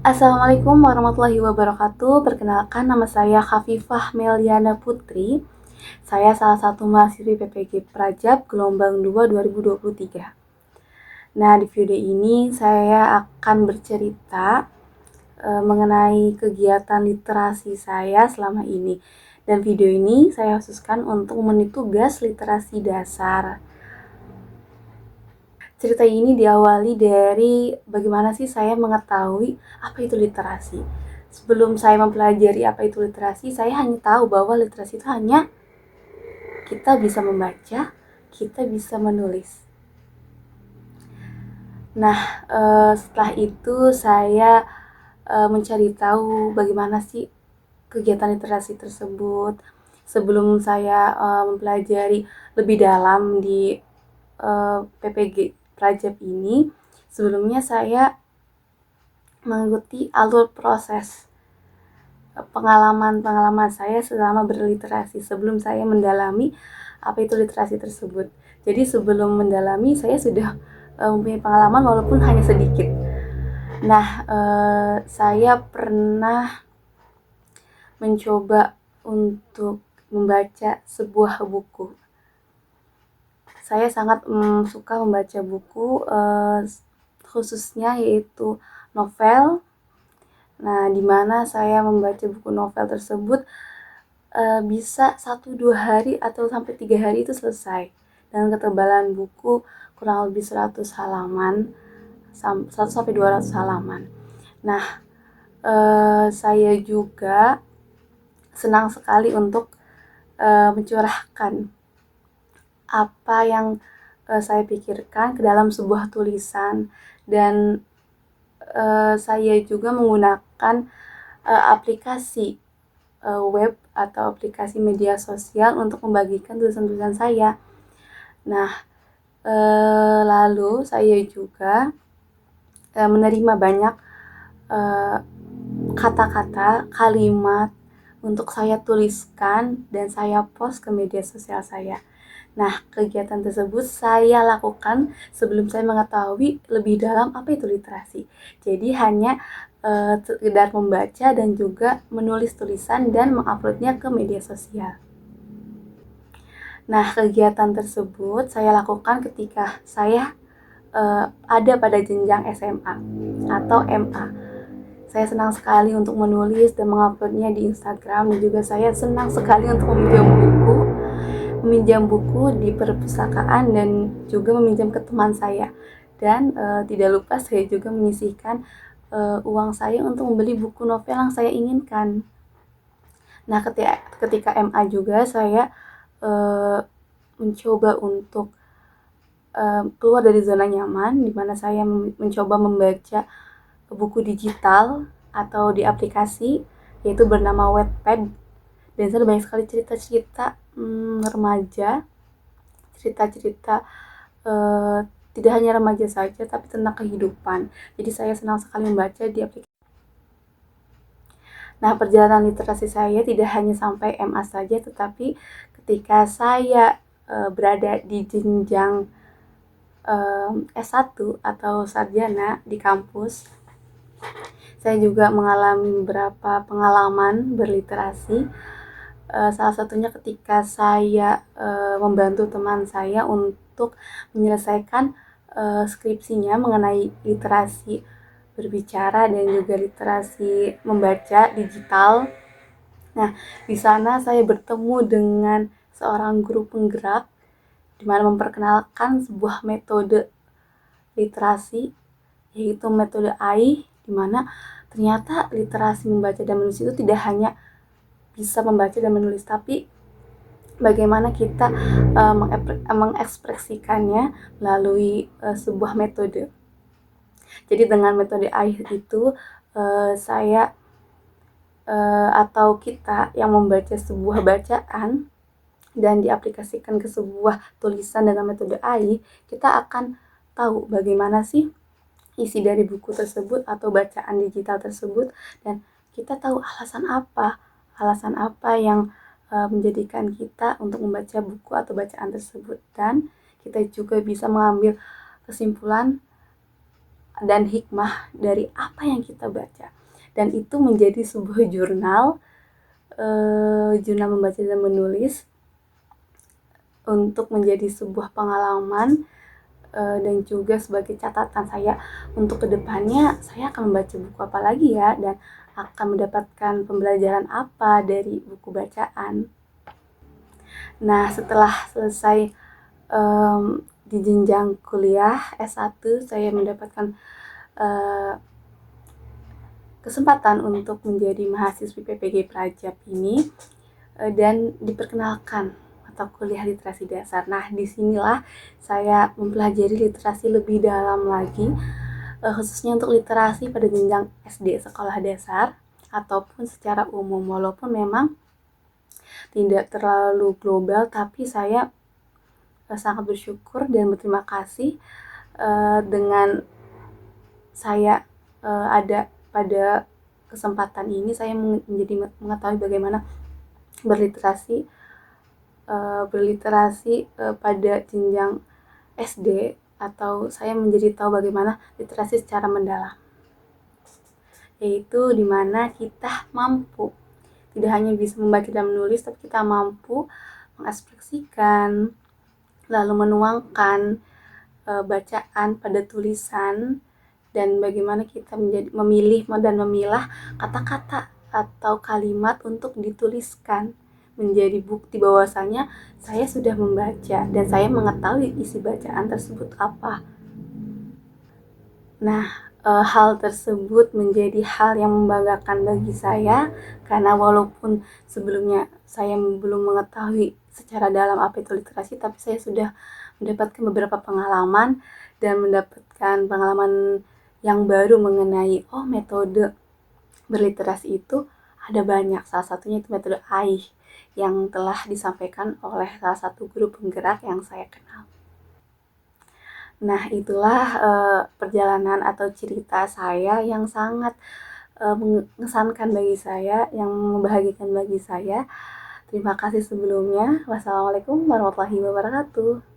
Assalamualaikum warahmatullahi wabarakatuh. Perkenalkan, nama saya Khafifah Meliana Putri. Saya salah satu mahasiswi PPG Prajab gelombang 2 2023. Nah, di video ini saya akan bercerita mengenai kegiatan literasi saya selama ini. Dan video ini saya khususkan untuk memenuhi tugas literasi dasar. Cerita ini diawali dari bagaimana sih saya mengetahui apa itu literasi. Sebelum saya mempelajari apa itu literasi, saya hanya tahu bahwa literasi itu hanya kita bisa membaca, kita bisa menulis. Nah, setelah itu saya mencari tahu bagaimana sih kegiatan literasi tersebut. Sebelum saya mempelajari lebih dalam di PPG Prajab ini, sebelumnya saya mengikuti alur proses pengalaman saya selama berliterasi sebelum saya mendalami apa itu literasi tersebut. Jadi sebelum mendalami saya sudah mempunyai pengalaman walaupun hanya sedikit. Nah, saya pernah mencoba untuk membaca sebuah buku. Saya sangat suka membaca buku, khususnya yaitu novel. Nah, di mana saya membaca buku novel tersebut bisa 1-2 hari atau sampai 3 hari itu selesai. Dengan ketebalan buku kurang lebih 100 halaman, 100 sampai 200 halaman. Nah, saya juga senang sekali untuk mencurahkan apa yang saya pikirkan ke dalam sebuah tulisan, dan saya juga menggunakan aplikasi web atau aplikasi media sosial untuk membagikan tulisan-tulisan saya. Nah, lalu saya juga menerima banyak kata-kata, kalimat untuk saya tuliskan dan saya post ke media sosial saya. Nah, kegiatan tersebut saya lakukan sebelum saya mengetahui lebih dalam apa itu literasi. Jadi hanya sekedar membaca dan juga menulis tulisan dan menguploadnya ke media sosial. Nah, kegiatan tersebut saya lakukan ketika saya ada pada jenjang SMA atau MA. Saya senang sekali untuk menulis dan menguploadnya di Instagram, dan juga saya senang sekali untuk meminjam buku di perpustakaan dan juga meminjam ke teman saya. Dan tidak lupa saya juga menyisihkan uang saya untuk membeli buku novel yang saya inginkan. Nah, ketika MA juga saya mencoba untuk keluar dari zona nyaman, di mana saya mencoba membaca buku digital atau di aplikasi, yaitu bernama Wattpad. Dan saya banyak sekali cerita-cerita remaja, cerita-cerita tidak hanya remaja saja, tapi tentang kehidupan. Jadi saya senang sekali membaca di aplikasi. Nah, perjalanan literasi saya tidak hanya sampai MA saja, tetapi ketika saya berada di jenjang S1 atau sarjana di kampus, saya juga mengalami beberapa pengalaman berliterasi. Salah satunya ketika saya membantu teman saya untuk menyelesaikan skripsinya mengenai literasi berbicara dan juga literasi membaca digital. Nah, di sana saya bertemu dengan seorang guru penggerak di mana memperkenalkan sebuah metode literasi, yaitu metode AI, di mana ternyata literasi membaca dan menulis itu tidak hanya bisa membaca dan menulis, tapi bagaimana kita mengekspresikannya melalui sebuah metode. Jadi dengan metode AI itu saya atau kita yang membaca sebuah bacaan dan diaplikasikan ke sebuah tulisan dengan metode AI, kita akan tahu bagaimana sih isi dari buku tersebut atau bacaan digital tersebut, dan kita tahu alasan apa yang menjadikan kita untuk membaca buku atau bacaan tersebut, dan kita juga bisa mengambil kesimpulan dan hikmah dari apa yang kita baca. Dan itu menjadi sebuah jurnal, jurnal membaca dan menulis, untuk menjadi sebuah pengalaman, dan juga sebagai catatan saya untuk kedepannya saya akan membaca buku apa lagi ya, dan akan mendapatkan pembelajaran apa dari buku bacaan. Nah, setelah selesai di jenjang kuliah S1, saya mendapatkan kesempatan untuk menjadi mahasiswi PPG Prajab ini, dan diperkenalkan mata kuliah literasi dasar. Nah, disinilah saya mempelajari literasi lebih dalam lagi, khususnya untuk literasi pada jenjang SD, sekolah dasar, ataupun secara umum. Walaupun memang tidak terlalu global, tapi saya sangat bersyukur dan berterima kasih dengan saya ada pada kesempatan ini. Saya menjadi mengetahui bagaimana berliterasi pada jenjang SD, atau saya menjadi tahu bagaimana literasi secara mendalam, yaitu dimana kita mampu tidak hanya bisa membaca dan menulis, tapi kita mampu mengekspresikan, lalu menuangkan bacaan pada tulisan, dan bagaimana kita memilih dan memilah kata-kata atau kalimat untuk dituliskan, menjadi bukti bahwasanya saya sudah membaca dan saya mengetahui isi bacaan tersebut apa. Nah, hal tersebut menjadi hal yang membanggakan bagi saya, karena walaupun sebelumnya saya belum mengetahui secara dalam apa itu literasi, tapi saya sudah mendapatkan beberapa pengalaman dan mendapatkan pengalaman yang baru mengenai metode berliterasi itu ada banyak. Salah satunya itu metode AIH yang telah disampaikan oleh salah satu guru penggerak yang saya kenal. Nah, itulah perjalanan atau cerita saya yang sangat mengesankan bagi saya, yang membahagiakan bagi saya. Terima kasih sebelumnya. Wassalamualaikum warahmatullahi wabarakatuh.